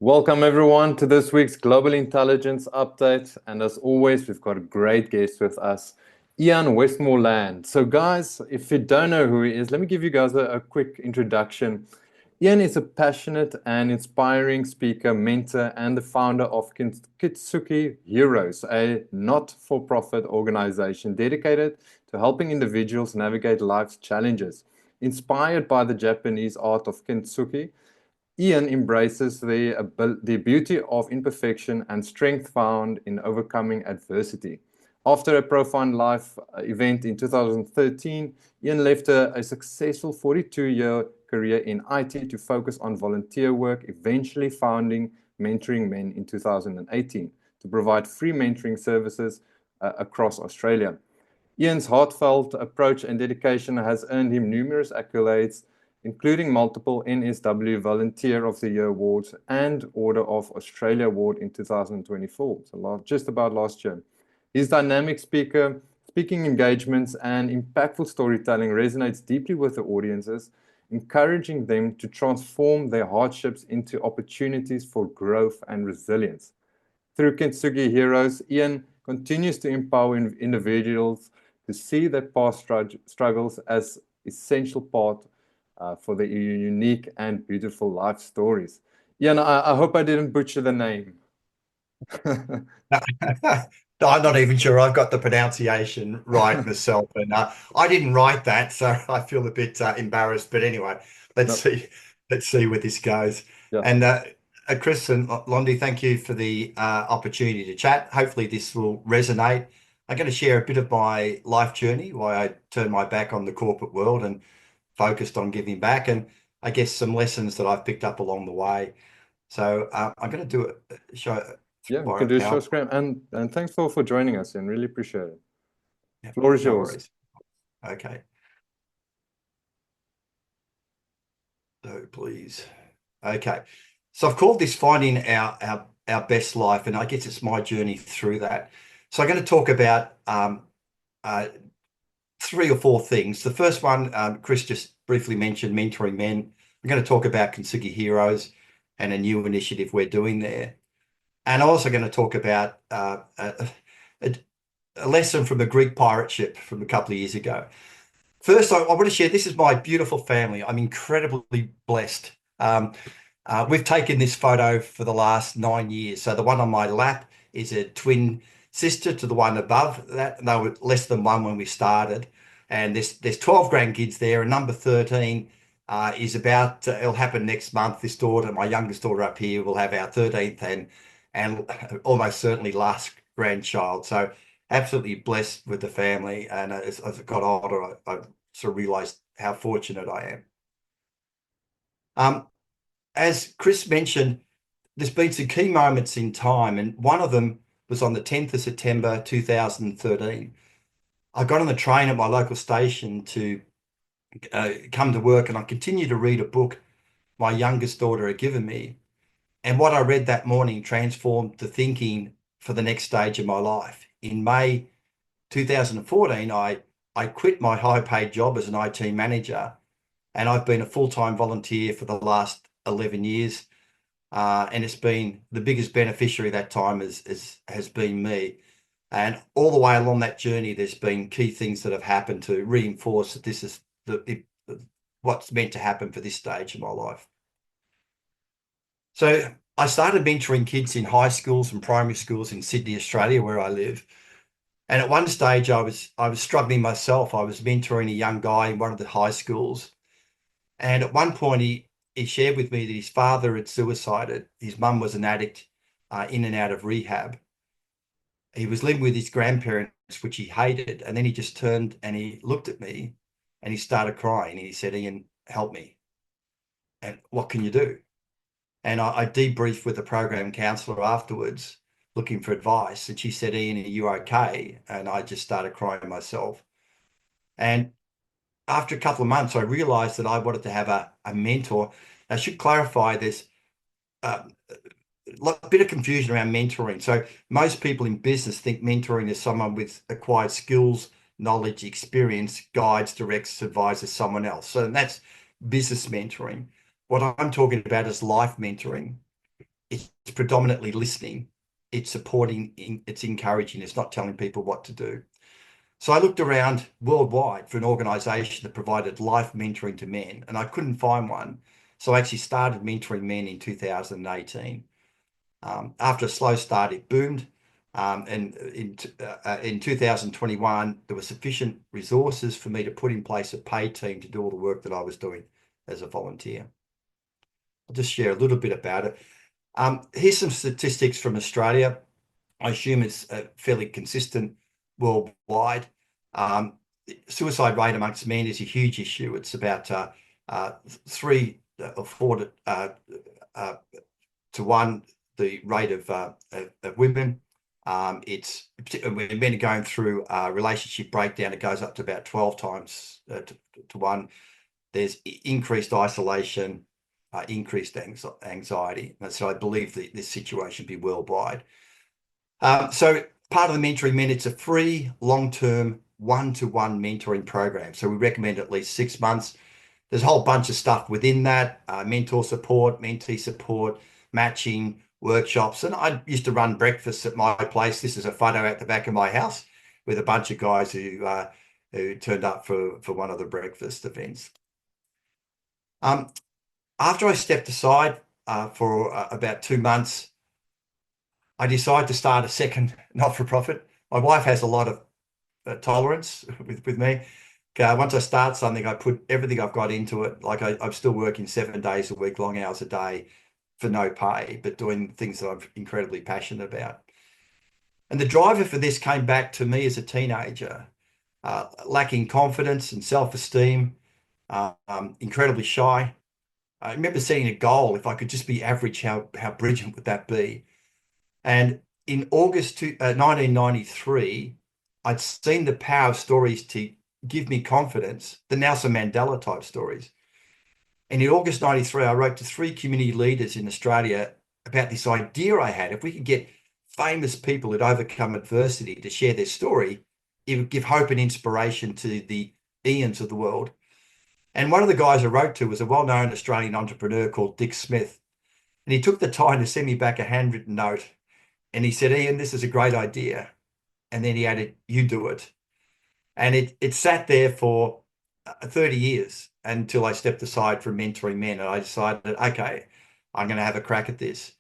Welcome everyone to this week's Global Intelligence Update. And as always, we've got a great guest with us, Ian Westmoreland. So guys, if you don't know who he is, let me give you guys a quick introduction. Ian is a passionate and inspiring speaker, mentor, and the founder of Kintsugi Heroes, a not-for-profit organization dedicated to helping individuals navigate life's challenges. Inspired by the Japanese art of Kintsugi, Ian embraces the beauty of imperfection and strength found in overcoming adversity. After a profound life event in 2013, Ian left a successful 42-year career in IT to focus on volunteer work, eventually founding Mentoring Men in 2018 to provide free mentoring services across Australia. Ian's heartfelt approach and dedication has earned him numerous accolades, including multiple NSW Volunteer of the Year awards and Order of Australia Award in 2024, so just about last year. His dynamic speaking engagements and impactful storytelling resonates deeply with the audiences, encouraging them to transform their hardships into opportunities for growth and resilience. Through Kintsugi Heroes, Ian continues to empower individuals to see their past struggles as essential part for their unique and beautiful life stories. Ian, I hope I didn't butcher the name. I'm not even sure I've got the pronunciation right myself, and I didn't write that, so I feel a bit embarrassed. But anyway, let's No, see, let's see where this goes. yeah. And Chris and Londi, thank you for the opportunity to chat. Hopefully, this will resonate. I'm going to share a bit of my life journey, why I turned my back on the corporate world and focused on giving back, and I guess some lessons that I've picked up along the way. So I'm going to do a show. Yeah, we can Fire do a short PowerPoint. screen. And thanks for joining us, Ian. Really appreciate it. Yeah, Floor is no yours. worries. Okay. So please. Okay. So I've called this finding our best life, and I guess it's my journey through that. So I'm going to talk about uh, three or four things. The first one, Chris just briefly mentioned mentoring men. I'm going to talk about Kintsugi Heroes and a new initiative we're doing there. And I'm also going to talk about a, a lesson from a Greek pirate ship from a couple of years ago. First, I want to share this is my beautiful family. I'm incredibly blessed. We've taken this photo for the last 9 years. So the one on my lap is a twin sister to the one above that. And they were less than one when we started. And there's 12 grandkids there. And number 13 is about, it'll happen next month. This daughter, my youngest daughter up here, will have our 13th and almost certainly last grandchild. So absolutely blessed with the family. And as I got older, I sort of realized how fortunate I am. As Chris mentioned, there's been some key moments in time, and one of them was on the 10th of September 2013. I got on the train at my local station to come to work, and I continued to read a book my youngest daughter had given me. And what I read that morning transformed the thinking for the next stage of my life. In May 2014, I quit my high paid job as an IT manager, and I've been a full-time volunteer for the last 11 years. And it's been the biggest beneficiary of that time has been me. And all the way along that journey, there's been key things that have happened to reinforce that this is what's meant to happen for this stage of my life. So I started mentoring kids in high schools and primary schools in Sydney, Australia, where I live. And at one stage, I was struggling myself. I was mentoring a young guy in one of the high schools, and at one point he shared with me that his father had suicided. His mum was an addict, in and out of rehab. He was living with his grandparents, which he hated, and then he just turned and he looked at me, and he started crying. And he said, "Ian, help me. And what can you do?" And I debriefed with the program counselor afterwards, looking for advice. And she said, "Ian, are you okay?" And I just started crying myself. And after a couple of months, I realized that I wanted to have a mentor. I should clarify this. A bit of confusion around mentoring. So most people in business think mentoring is someone with acquired skills, knowledge, experience, guides, directs, advises someone else. So that's business mentoring. What I'm talking about is life mentoring. it's predominantly listening, it's supporting, it's encouraging, it's not telling people what to do. So I looked around worldwide for an organization that provided life mentoring to men, and I couldn't find one. So I actually started mentoring men in 2018. After a slow start, it boomed. And in 2021, there were sufficient resources for me to put in place a paid team to do all the work that I was doing as a volunteer. I'll just share a little bit about it. Here's some statistics from Australia. I assume it's fairly consistent worldwide. Suicide rate amongst men is a huge issue. It's about 3 or 4 to 1 the rate of women. It's when men are going through a relationship breakdown, it goes up to about 12 times to 1. There's increased isolation, increased anxiety. And so I believe that this situation will be worldwide. So part of the mentoring men, it's a free, long-term, one-to-one mentoring program. So we recommend at least 6 months. There's a whole bunch of stuff within that, mentor support, mentee support, matching, workshops. And I used to run breakfasts at my place. This is a photo at the back of my house with a bunch of guys who turned up for one of the breakfast events. After I stepped aside for about 2 months, I decided to start a second not-for-profit. My wife has a lot of tolerance with me. Once I start something, I put everything I've got into it. Like I'm still working 7 days a week, long hours a day for no pay, but doing things that I'm incredibly passionate about. And the driver for this came back to me as a teenager, lacking confidence and self-esteem, incredibly shy. I remember setting a goal, if I could just be average, how brilliant would that be? And in August 1993, I'd seen the power of stories to give me confidence, the Nelson Mandela type stories. And in August 93, I wrote to 3 community leaders in Australia about this idea I had. If we could get famous people who'd overcome adversity to share their story, it would give hope and inspiration to the Ians of the world. And one of the guys I wrote to was a well-known Australian entrepreneur called Dick Smith. And he took the time to send me back a handwritten note. And he said, Ian, this is a great idea. And then he added, you do it. And it sat there for 30 years until I stepped aside from mentoring men. And I decided, okay, I'm going to have a crack at this.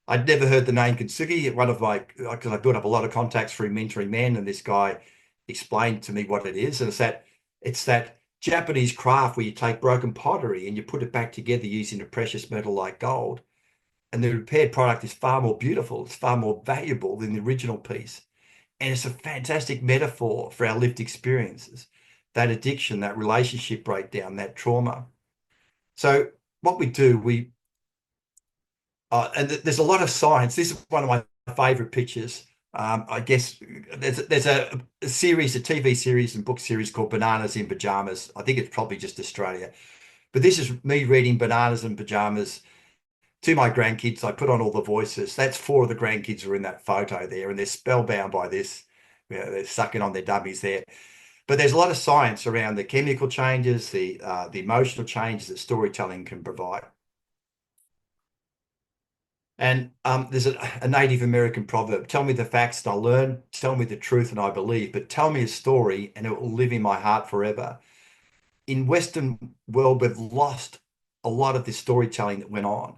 I'd never heard the name Kintsugi. Because I built up a lot of contacts through mentoring men. And this guy explained to me what it is. And it's that Japanese craft where you take broken pottery and you put it back together using a precious metal like gold. And the repaired product is far more beautiful. It's far more valuable than the original piece. And it's a fantastic metaphor for our lived experiences, that addiction, that relationship breakdown, that trauma. So what we do, and there's a lot of science. This is one of my favorite pictures. I guess there's a series, a TV series and book series called Bananas in Pajamas. I think it's probably just Australia. But this is me reading Bananas in Pajamas to my grandkids. I put on all the voices. That's 4 of the grandkids who are in that photo there, and they're spellbound by this. They're sucking on their dummies there. But there's a lot of science around the chemical changes, the emotional changes that storytelling can provide. And there's a Native American proverb, tell me the facts and I'll learn, tell me the truth and I believe, but tell me a story and it will live in my heart forever. In Western world, we've lost a lot of this storytelling that went on.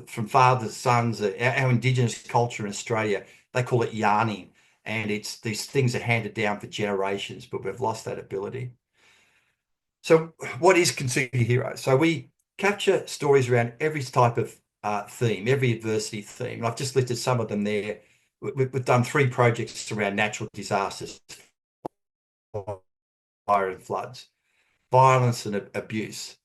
From fathers, sons, our Indigenous culture in Australia, they call it yarning. And these things are handed down for generations, but we've lost that ability. So what is Kintsugi Heroes? So we capture stories around every type of theme, every adversity theme. I've just listed some of them there. We've done 3 projects around natural disasters, fire and floods, violence and abuse,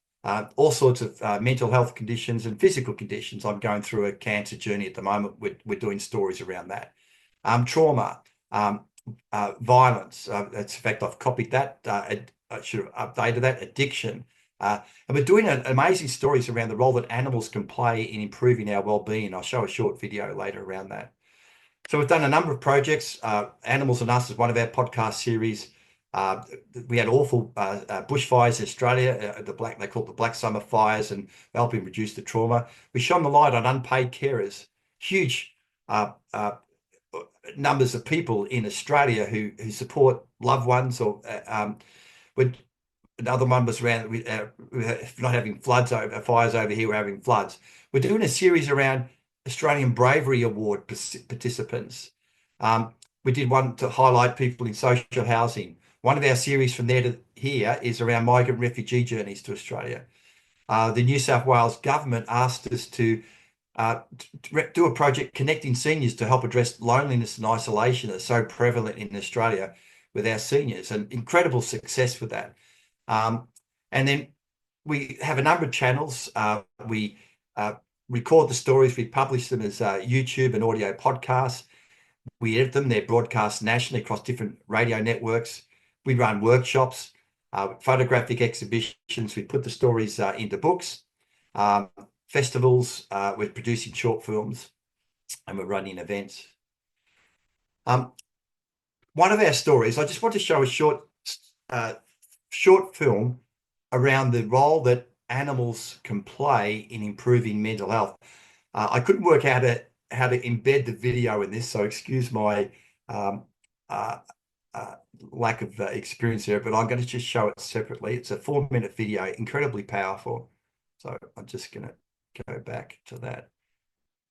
all sorts of mental health conditions and physical conditions. I'm going through a cancer journey at the moment. We're doing stories around that. Trauma, violence. In fact, I've copied that. I should have updated that. Addiction. And we're doing amazing stories around the role that animals can play in improving our well-being. I'll show a short video later around that. So we've done a number of projects. Animals and Us is one of our podcast series. We had awful bushfires in Australia, they call it the Black Summer fires, and helping reduce the trauma. We shone the light on unpaid carers, huge numbers of people in Australia who support loved ones, or with other numbers around. We're not having fires over here, we're having floods. We're doing a series around Australian Bravery Award participants. We did one to highlight people in social housing. One of our series from there to here is around migrant refugee journeys to Australia. The New South Wales government asked us to do a project connecting seniors to help address loneliness and isolation that's so prevalent in Australia with our seniors, and incredible success with that. And then we have a number of channels. We record the stories, we publish them as YouTube and audio podcasts. We edit them, they're broadcast nationally across different radio networks. We run workshops, photographic exhibitions. We put the stories into books, festivals. We're producing short films, and we're running events. One of our stories, I just want to show a short film around the role that animals can play in improving mental health. I couldn't work out how to embed the video in this, so excuse my lack of experience there, but I'm going to just show it separately. It's a 4-minute video, incredibly powerful. So I'm just going to go back to that,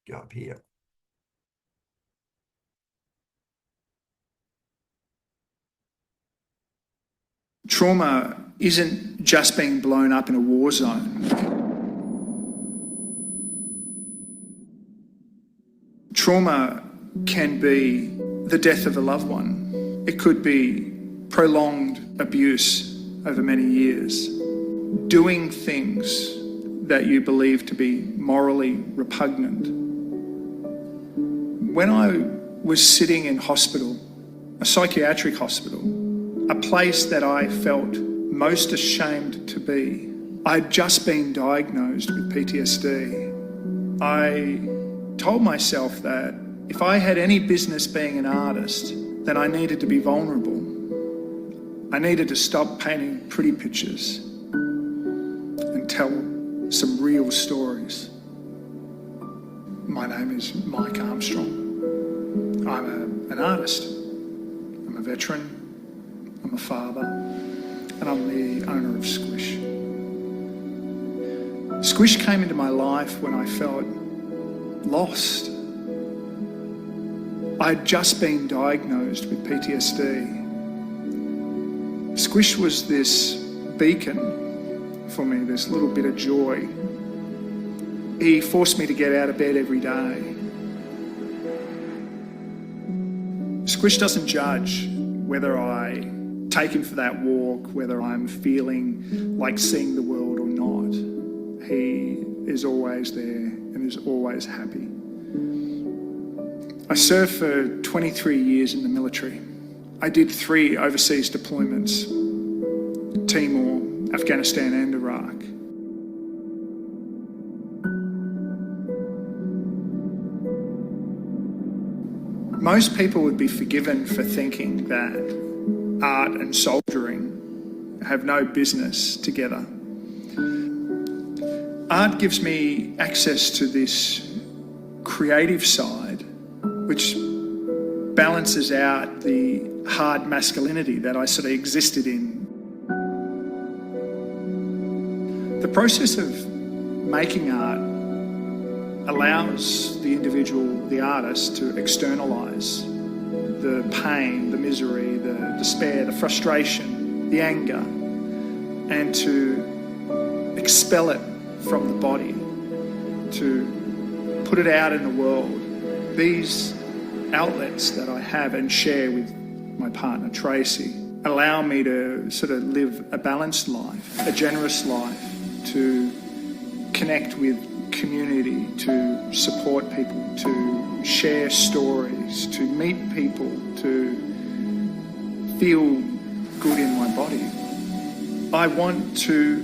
go up here. Trauma isn't just being blown up in a war zone. Trauma can be the death of a loved one. It could be prolonged abuse over many years. Doing things that you believe to be morally repugnant. When I was sitting in hospital, a psychiatric hospital, a place that I felt most ashamed to be, I'd just been diagnosed with PTSD. I told myself that if I had any business being an artist, then I needed to be vulnerable. I needed to stop painting pretty pictures and tell some real stories. My name is Mike Armstrong. I'm an artist. I'm a veteran. I'm a father. And I'm the owner of Squish. Squish came into my life when I felt lost. I'd just been diagnosed with PTSD. Squish was this beacon for me, this little bit of joy. He forced me to get out of bed every day. Squish doesn't judge whether I take him for that walk, whether I'm feeling like seeing the world or not. He is always there and is always happy. I served for 23 years in the military. I did 3 overseas deployments, Timor, Afghanistan and Iraq. Most people would be forgiven for thinking that art and soldiering have no business together. Art gives me access to this creative side, which balances out the hard masculinity that I sort of existed in. The process of making art allows the individual, the artist, to externalize the pain, the misery, the despair, the frustration, the anger, and to expel it from the body, to put it out in the world. These outlets that I have and share with my partner Tracy allow me to sort of live a balanced life, a generous life, to connect with community, to support people, to share stories, to meet people, to feel good in my body. I want to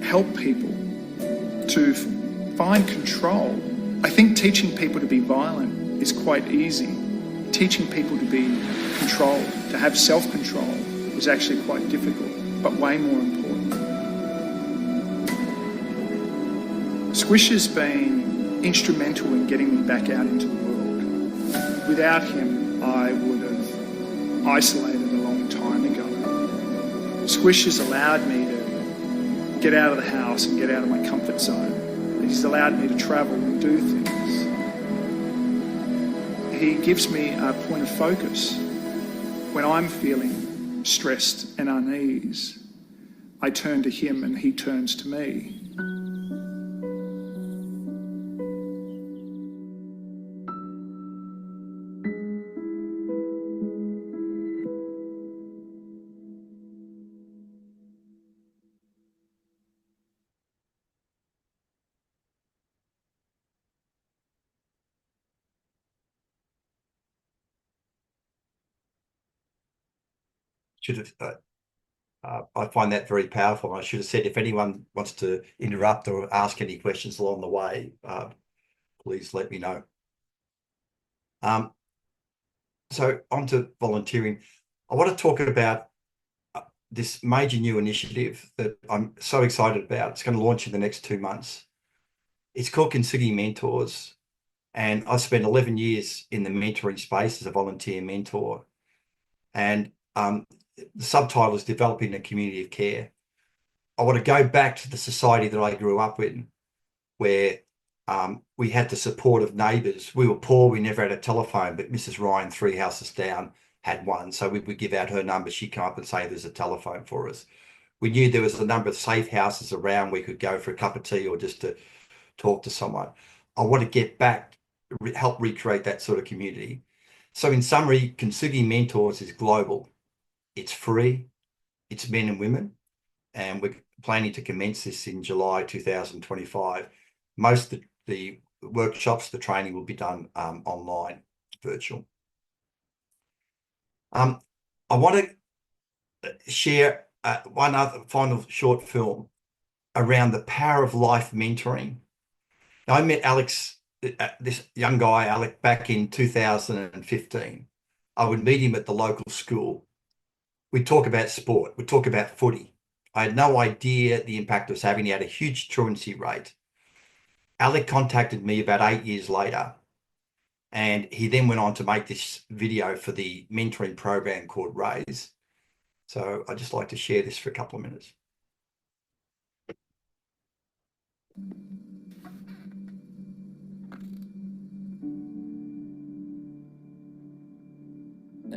help people to find control. I think teaching people to be violent is quite easy. Teaching people to be controlled, to have self-control, is actually quite difficult, but way more important. Squish has been instrumental in getting me back out into the world. Without him, I would have isolated a long time ago. Squish has allowed me to get out of the house and get out of my comfort zone. He's allowed me to travel and do things. He gives me a point of focus. When I'm feeling stressed and unease, I turn to him and he turns to me. I find that very powerful. I should have said, if anyone wants to interrupt or ask any questions along the way, please let me know. So on to volunteering. I want to talk about this major new initiative that I'm so excited about. It's going to launch in the next 2 months. It's called Kintsugi Mentors. And I spent 11 years in the mentoring space as a volunteer mentor. And the subtitle is Developing a Community of Care. I want to go back to the society that I grew up in, where we had the support of neighbours. We were poor, we never had a telephone, but Mrs. Ryan, 3 houses down, had one. So we would give out her number. She'd come up and say there's a telephone for us. We knew there was a number of safe houses around we could go for a cup of tea or just to talk to someone. I want to get back, help recreate that sort of community. So in summary, Kintsugi Mentors is global. It's free, it's men and women, and we're planning to commence this in July 2025. Most of the workshops, the training will be done online, virtual. I want to share one other final short film around the power of life mentoring. Now, I met Alex, this young guy, Alec, back in 2015. I would meet him at the local school. We'd talk about sport. We'd talk about footy. I had no idea the impact it was having. He had a huge truancy rate. Alec contacted me about 8 years later, and he then went on to make this video for the mentoring program called Raise. So I'd just like to share this for a couple of minutes.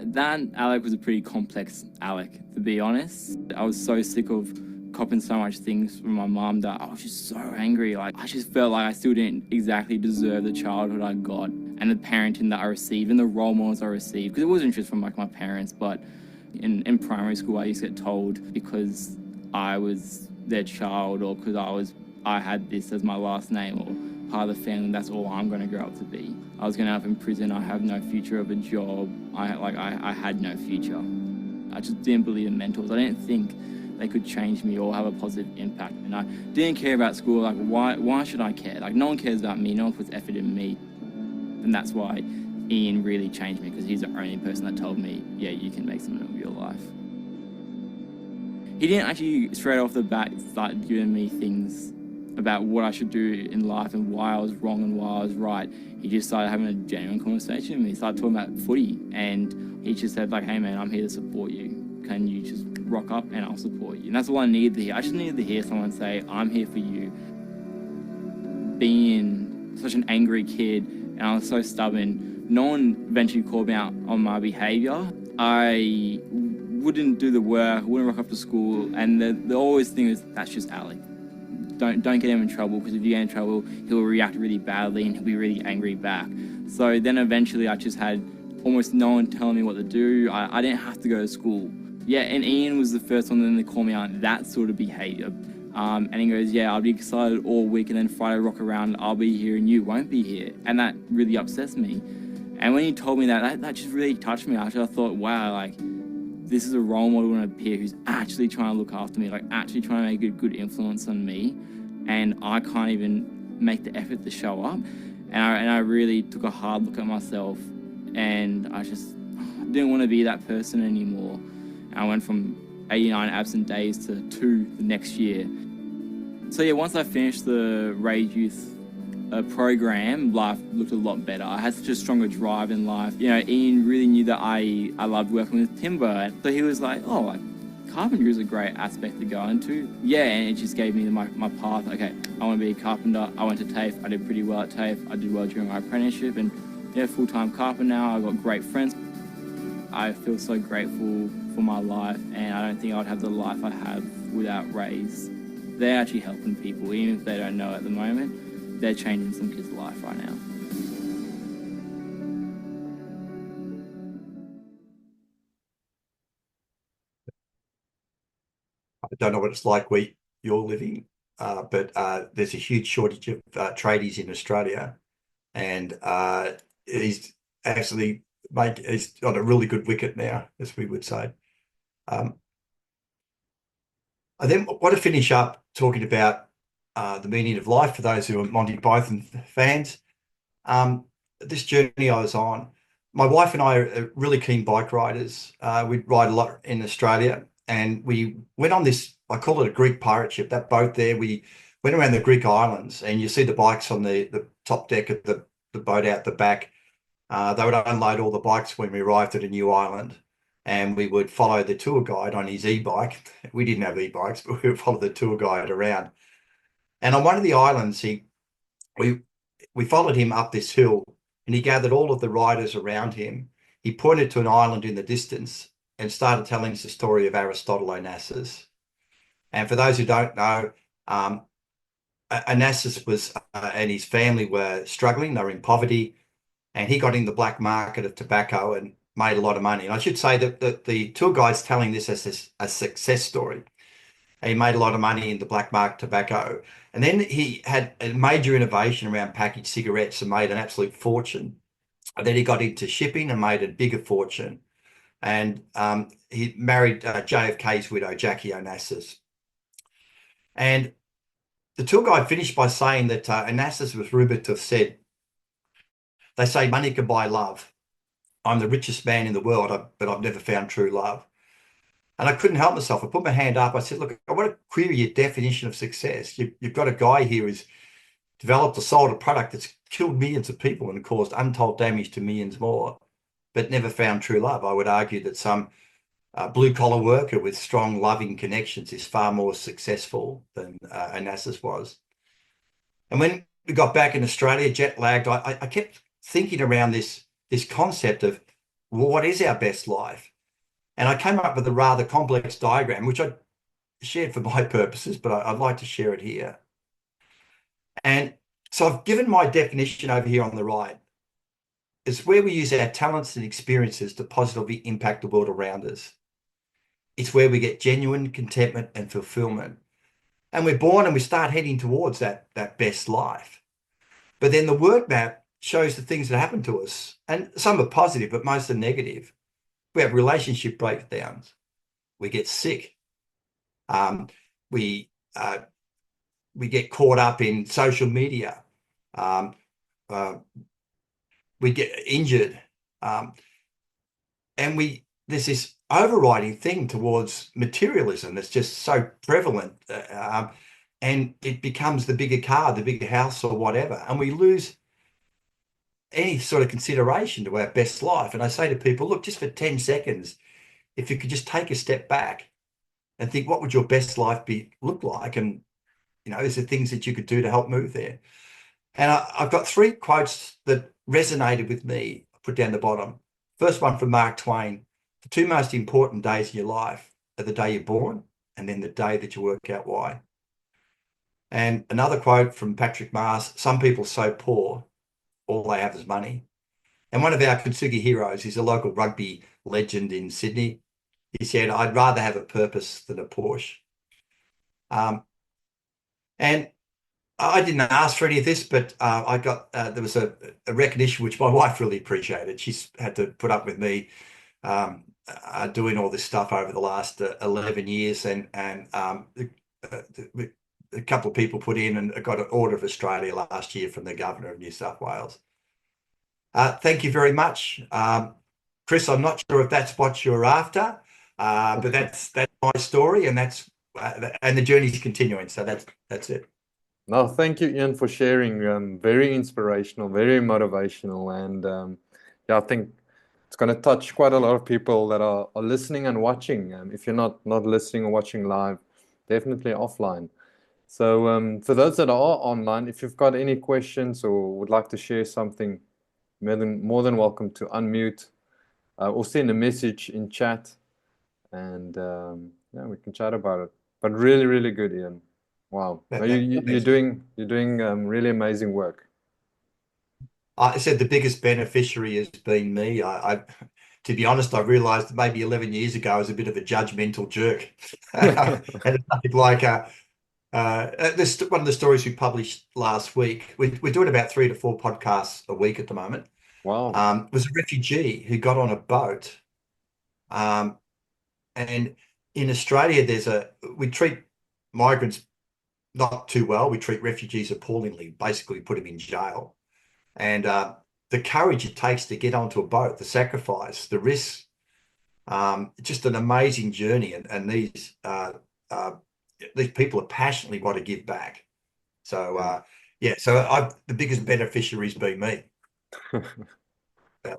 That Alec was a pretty complex Alec, to be honest. I was so sick of copping so much things from my mum that I was just so angry. Like, I just felt like I still didn't exactly deserve the childhood I got and the parenting that I received and the role models I received. Because it wasn't just from like my parents, but in primary school I used to get told because I was their child or because I had this as my last name or part of the family, that's all I'm going to grow up to be. I was going to end up in prison. I have no future of a job. I had no future. I just didn't believe in mentors. I didn't think they could change me or have a positive impact. And I didn't care about school. Like, why should I care? Like, no one cares about me. No one puts effort in me. And that's why Ian really changed me, because he's the only person that told me, yeah, you can make something of your life. He didn't actually straight off the bat start giving me things about what I should do in life and why I was wrong and why I was right. He just started having a genuine conversation with me. He started talking about footy, and he just said, like, hey man, I'm here to support you. Can you just rock up and I'll support you? And that's all I needed to hear. I just needed to hear someone say, I'm here for you. Being such an angry kid, and I was so stubborn, no one eventually called me out on my behavior. I wouldn't do the work, wouldn't rock up to school, and the always thing is, that's just Alec. Don't get him in trouble, because if you get in trouble, he'll react really badly and he'll be really angry back. So then eventually I just had almost no one telling me what to do. I didn't have to go to school. Yeah, and Ian was the first one then to call me out that sort of behavior. And he goes, yeah, I'll be excited all week, and then Friday rock around, I'll be here and you won't be here. And that really upsets me. And when he told me that just really touched me. Actually, I thought, wow, like, this is a role model and a peer who's actually trying to look after me, like actually trying to make a good influence on me. And I can't even make the effort to show up. And I really took a hard look at myself, and I just didn't want to be that person anymore. And I went from 89 absent days to 2 the next year. So yeah, once I finished the Raid Youth program, life looked a lot better. I had such a stronger drive in life. You know, Ian really knew that I loved working with timber. So he was like, oh, like, carpentry is a great aspect to go into. Yeah, and it just gave me my path. Okay, I want to be a carpenter. I went to TAFE. I did pretty well at TAFE. I did well during my apprenticeship, and yeah, full-time carpenter now. I've got great friends. I feel so grateful for my life, and I don't think I'd have the life I have without Raise. They're actually helping people, even if they don't know at the moment. They're changing some kids' life right now. I don't know what it's like where you're living, but there's a huge shortage of tradies in Australia, and he's actually he's on a really good wicket now, as we would say. I then want to finish up talking about the meaning of life for those who are Monty Python fans. This journey I was on, my wife and I are really keen bike riders. We ride a lot in Australia, and we went on this, I call it a Greek pirate ship, that boat there. We went around the Greek islands, and you see the bikes on the top deck of the boat out the back. They would unload all the bikes when we arrived at a new island, and we would follow the tour guide on his e-bike. We didn't have e-bikes, but we would follow the tour guide around. And on one of the islands, we followed him up this hill, and he gathered all of the riders around him. He pointed to an island in the distance and started telling us the story of Aristotle Onassis. And for those who don't know, Onassis was and his family were struggling. They were in poverty, and he got in the black market of tobacco and made a lot of money. And I should say that the tour guide's telling this as a success story. He made a lot of money in the black market tobacco. And then he had a major innovation around packaged cigarettes and made an absolute fortune. And then he got into shipping and made a bigger fortune. And he married JFK's widow, Jackie Onassis. And the tour guide finished by saying that Onassis was rumored to have said, they say money can buy love. I'm the richest man in the world, but I've never found true love. And I couldn't help myself. I put my hand up. I said, look, I want to query your definition of success. You've got a guy here who's developed or sold a product that's killed millions of people and caused untold damage to millions more, but never found true love. I would argue that some blue-collar worker with strong, loving connections is far more successful than Onassis was. And when we got back in Australia, jet-lagged, I kept thinking around this concept of, well, what is our best life? And I came up with a rather complex diagram, which I shared for my purposes, but I'd like to share it here. And so I've given my definition over here on the right. It's where we use our talents and experiences to positively impact the world around us. It's where we get genuine contentment and fulfillment. And we're born and we start heading towards that best life. But then the work map shows the things that happen to us. And some are positive, but most are negative. We have relationship breakdowns. We get sick. We get caught up in social media. We get injured. And there's this overriding thing towards materialism that's just so prevalent. And it becomes the bigger car, the bigger house or whatever. And we lose any sort of consideration to our best life. And I say to people, look, just for 10 seconds, if you could just take a step back and think, what would your best life look like? And, you know, is there things that you could do to help move there? And I've got 3 quotes that resonated with me, put down the bottom. First one from Mark Twain: the 2 most important days in your life are the day you're born and then the day that you work out why. And another quote from Patrick Mars: some people are so poor, all they have is money. And one of our Kintsugi Heroes is a local rugby legend in Sydney. He said, I'd rather have a purpose than a Porsche. And I didn't ask for any of this, but I got, there was a recognition which my wife really appreciated. She's had to put up with me doing all this stuff over the last 11 years. And a couple of people put in and got an Order of Australia last year from the Governor of New South Wales. Thank you very much. Chris, I'm not sure if that's what you're after, But that's my story, and and the journey's continuing. So that's it. No, thank you, Ian, for sharing. Very inspirational, very motivational, and yeah, I think it's going to touch quite a lot of people that are listening and watching. If you're not listening or watching live, definitely offline. So for those that are online, if you've got any questions or would like to share something, more than welcome to unmute or send a message in chat, and yeah, we can chat about it. But really, really good, Ian. Wow, no, you're doing really amazing work. I said the biggest beneficiary has been me. To be honest, I realized maybe 11 years ago I was a bit of a judgmental jerk. And it's nothing like this one of the stories we published last week. We're doing about 3 to 4 podcasts a week at the moment. Wow. Was a refugee who got on a boat. And in Australia, we treat migrants not too well. We treat refugees appallingly, basically put them in jail. And the courage it takes to get onto a boat, the sacrifice, the risk, just an amazing journey. And these people are passionately want to give back. So yeah, so the biggest beneficiary's been me. Yeah.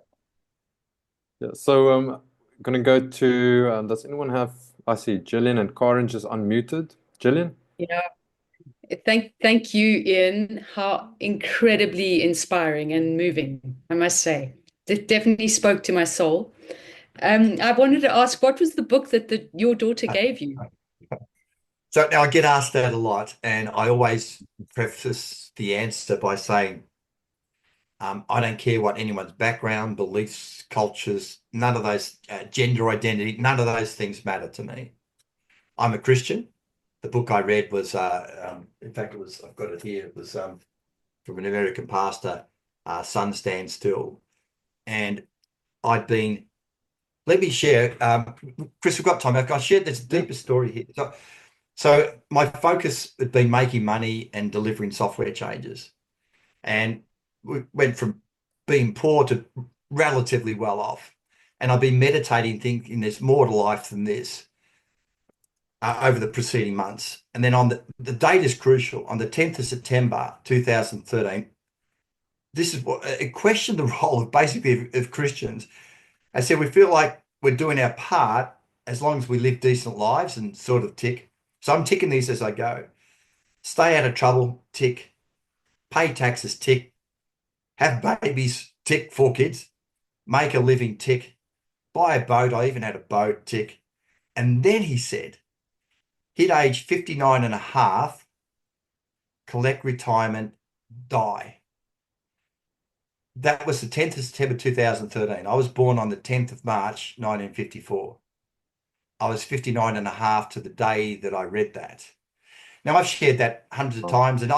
So I'm gonna go to. Does anyone have? I see Gillian and Karen just unmuted. Gillian. Yeah. Thank you, Ian. How incredibly inspiring and moving, I must say. It definitely spoke to my soul. I wanted to ask, what was the book that your daughter gave you? So now I get asked that a lot, and I always preface the answer by saying, I don't care what anyone's background, beliefs, cultures, none of those, gender identity, none of those things matter to me. I'm a Christian. The book I read was, in fact, I've got it here. It was from an American pastor, Sun Stand Still. And let me share, Chris, we've got time. I'll share this deeper story here. So my focus had been making money and delivering software changes. And we went from being poor to relatively well off. And I've been meditating, thinking there's more to life than this over the preceding months. And then on the date is crucial. On the 10th of September, 2013, this is what it questioned the role of basically of Christians. I said, we feel like we're doing our part as long as we live decent lives and sort of tick. So I'm ticking these as I go. Stay out of trouble, tick. Pay taxes, tick. Have babies, tick, 4 kids. Make a living, tick. Buy a boat. I even had a boat, tick. And then he said, hit age 59 and a half, collect retirement, die. That was the 10th of September 2013. I was born on the 10th of March 1954. I was 59 and a half to the day that I read that. Now, I've shared that hundreds of times, and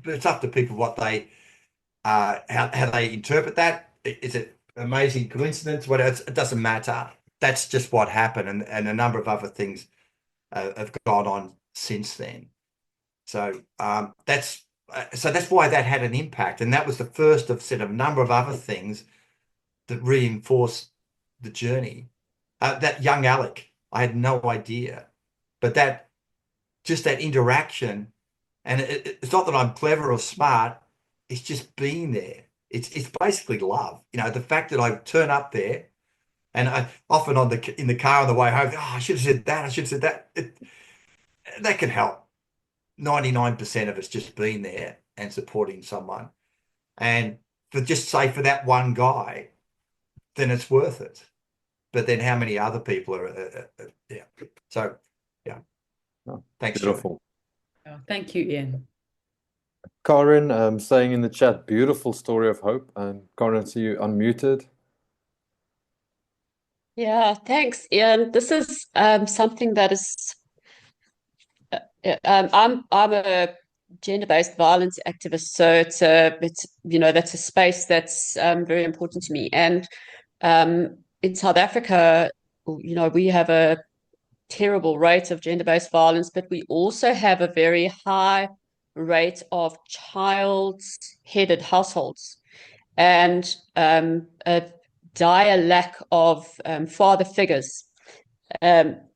it's up to people what they how they interpret that. Is it amazing coincidence? It doesn't matter. That's just what happened, and a number of other things have gone on since then. So that's why that had an impact, and that was the first of a number of other things that reinforced the journey. That young Alec, I had no idea, but that interaction, and it's not that I'm clever or smart. It's just being there. It's basically love. You know, the fact that I turn up there, and I often in the car on the way home, I should have said that. I should have said that. That can help. 99% of us just being there and supporting someone, and for that one guy, then it's worth it. But then how many other people are? Yeah. So yeah. Oh, thanks, beautiful. Oh, thank you, Ian. Karen, saying in the chat, beautiful story of hope. And Karen, I see you unmuted. Yeah, thanks, Ian. This is something that is. I'm a gender-based violence activist, so it's that's a space that's very important to me. And in South Africa, we have a terrible rate of gender-based violence, but we also have a very high rate of child-headed households, and a dire lack of father figures.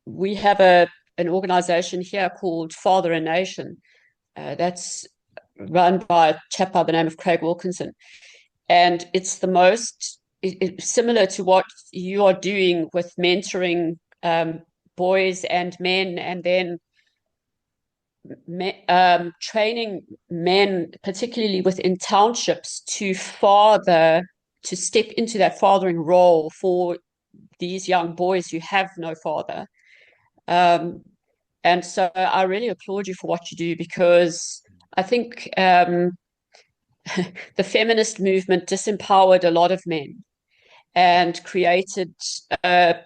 We have an organization here called Father and Nation. That's run by a chap by the name of Craig Wilkinson. And it's the most similar to what you are doing with mentoring boys and men, and then training men, particularly within townships, to step into that fathering role for these young boys who have no father. And so I really applaud you for what you do, because I think the feminist movement disempowered a lot of men and created a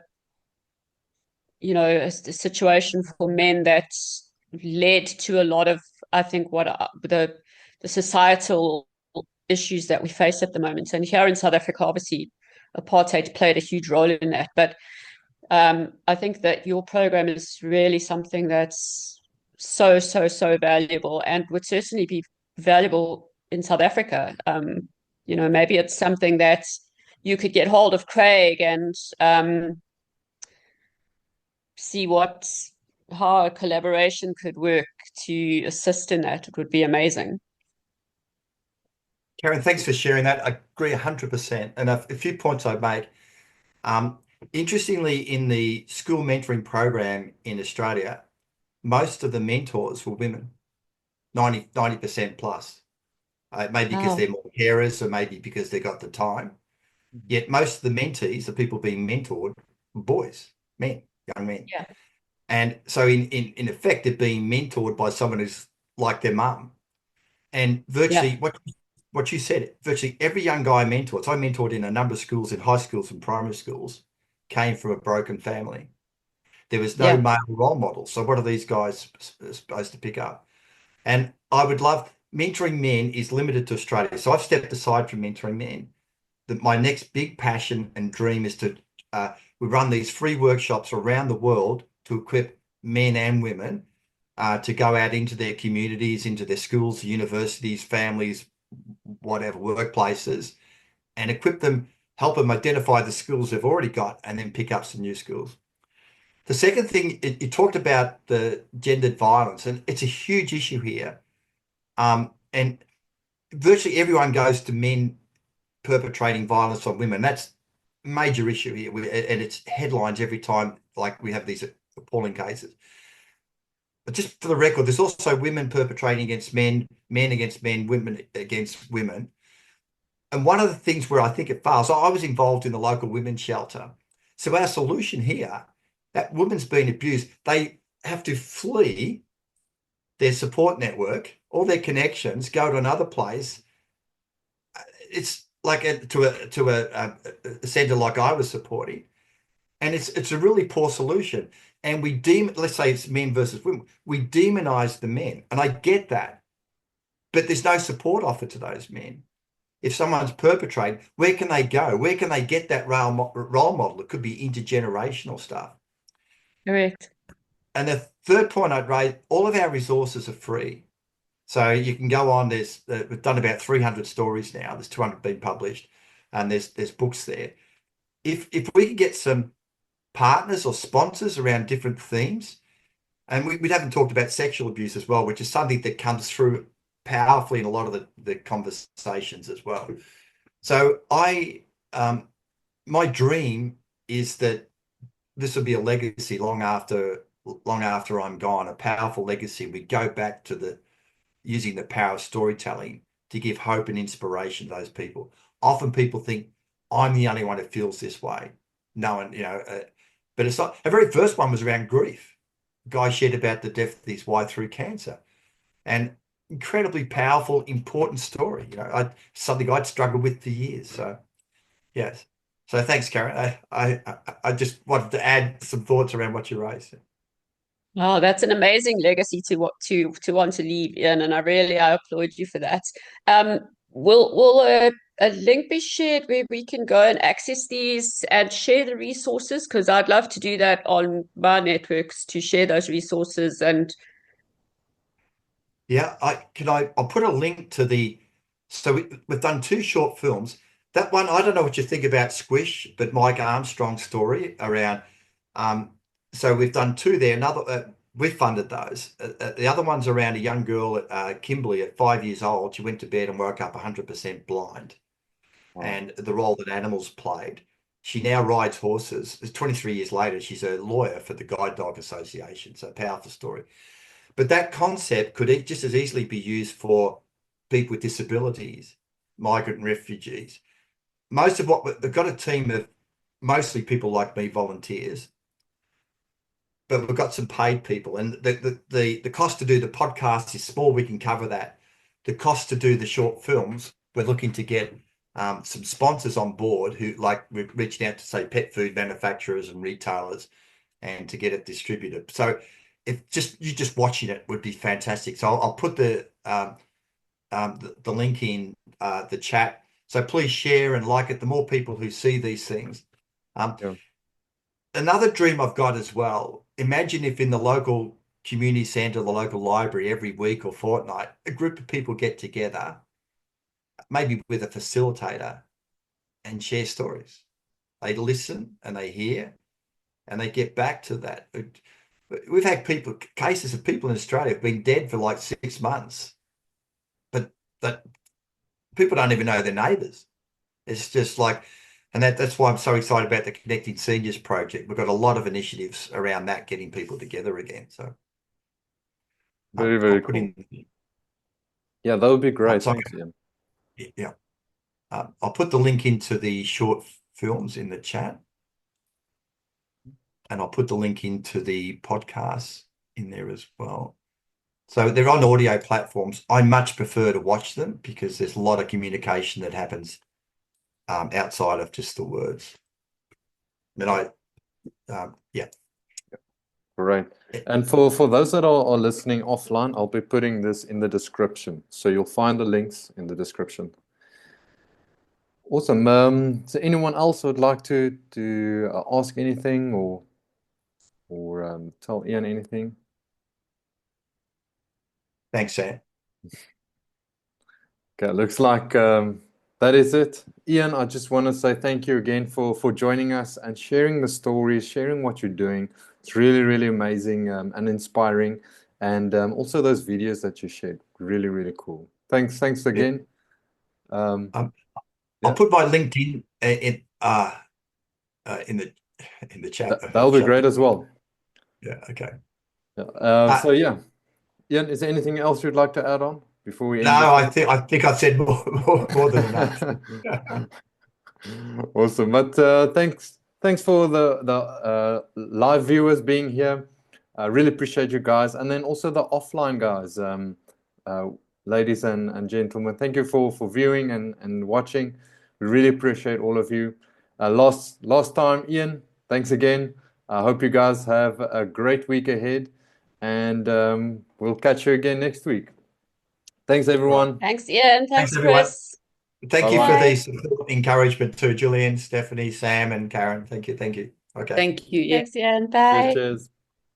situation for men that led to a lot of, I think, what the societal issues that we face at the moment. And here in South Africa, obviously, apartheid played a huge role in that. But I think that your program is really something that's so valuable, and would certainly be valuable in South Africa. Maybe it's something that you could get hold of Craig and see how a collaboration could work to assist in that. It would be amazing. Karen, thanks for sharing that. I agree 100%. And a few points I'd make. Interestingly, in the school mentoring program in Australia, most of the mentors were women, 90% plus. Maybe because they're more carers, or maybe because they got the time. Yet most of the mentees, the people being mentored, were boys, men, young men. Yeah. And so in effect, they're being mentored by someone who's like their mum. And virtually what you said, virtually every young guy I mentored, so I mentored in a number of schools, in high schools and primary schools, came from a broken family. There was no male role model. So what are these guys supposed to pick up? And I would love, mentoring men is limited to Australia. So I've stepped aside from mentoring men. My next big passion and dream is to, we run these free workshops around the world to equip men and women to go out into their communities, into their schools, universities, families, whatever, workplaces, and equip them, help them identify the skills they've already got, and then pick up some new skills. The second thing, you talked about the gendered violence, and it's a huge issue here. And virtually everyone goes to men perpetrating violence on women. That's a major issue here, and it's headlines every time, like we have these appalling cases. But just for the record, there's also women perpetrating against men, men against men, women against women. And one of the things where I think it fails, I was involved in the local women's shelter. So our solution here, that woman's been abused, they have to flee their support network, all their connections, go to another place. It's like to a centre like I was supporting. And it's a really poor solution. And let's say it's men versus women, we demonize the men. And I get that. But there's no support offered to those men. If someone's perpetrated, where can they go? Where can they get that role model? It could be intergenerational stuff. Correct. And the third point I'd raise, all of our resources are free. So you can go on, we've done about 300 stories now. There's 200 been published, and there's books there. If we could get some partners or sponsors around different themes, and we haven't talked about sexual abuse as well, which is something that comes through powerfully in a lot of the conversations as well. So my dream is that this will be a legacy long after I'm gone, a powerful legacy. We go back to using the power of storytelling to give hope and inspiration to those people. Often people think I'm the only one who feels this way. No one, but it's not. The very first one was around grief. A guy shared about the death of his wife through cancer, and incredibly powerful, important story. Something I'd struggled with for years. So, yes. So thanks, Karen. I just wanted to add some thoughts around what you raised. Oh, that's an amazing legacy to want to leave in, and I applaud you for that. Will a link be shared where we can go and access these and share the resources? Because I'd love to do that on my networks, to share those resources. And yeah, I'll put a link to so we've done 2 short films. That one, I don't know what you think about Squish, but Mike Armstrong's story around so we've done 2 there. We've funded those. The other one's around a young girl at Kimberley at 5 years old. She went to bed and woke up 100% blind. Wow. And the role that animals played. She now rides horses. 23 years later, she's a lawyer for the Guide Dog Association. So powerful story. But that concept could just as easily be used for people with disabilities, migrant refugees. Most of what they've got a team of mostly people like me, volunteers, but we've got some paid people, and the cost to do the podcast is small. We can cover that. The cost to do the short films, we're looking to get some sponsors on board who, like, we're reaching out to, say, pet food manufacturers and retailers, and to get it distributed. So if you just watching it would be fantastic. So I'll put the link in the chat. So please share and like it. The more people who see these things. Another dream I've got as well. Imagine if in the local community centre, the local library, every week or fortnight, a group of people get together, maybe with a facilitator, and share stories. They listen and they hear and they get back to that. We've had cases of people in Australia have been dead for like 6 months, but that people don't even know their neighbours. It's just like, and that's why I'm so excited about the Connecting Seniors project. We've got a lot of initiatives around that, getting people together again. So very, very cool. Yeah, that would be great. Thanks, Ian. Yeah. I'll put the link into the short films in the chat, and I'll put the link into the podcasts in there as well. So they're on audio platforms. I much prefer to watch them because there's a lot of communication that happens outside of just the words. And yeah. Great. And for those that are listening offline, I'll be putting this in the description. So you'll find the links in the description. Awesome. So anyone else would like to ask anything or tell Ian anything? Thanks, Sam. Okay, looks like that is it. Ian, I just want to say thank you again for joining us and sharing the stories, sharing what you're doing. It's really, really amazing and inspiring. And also those videos that you shared, really, really cool. Thanks again. I'll put my LinkedIn in the chat. That'll be great as well. Yeah. Okay. So yeah, Ian, is there anything else you'd like to add on before we end? No, I think I said more than enough. Awesome. But thanks for the live viewers being here. I really appreciate you guys, and then also the offline guys, ladies and gentlemen. Thank you for viewing and watching. We really appreciate all of you. Last time, Ian, thanks again. I hope you guys have a great week ahead, and we'll catch you again next week. Thanks, everyone. Thanks, Ian. Thanks, everyone. Chris. Thank you for the support, encouragement to Julian, Stephanie, Sam, and Karen. Thank you. Okay. Thank you. Yeah. Thanks, Ian. Bye. Cheers.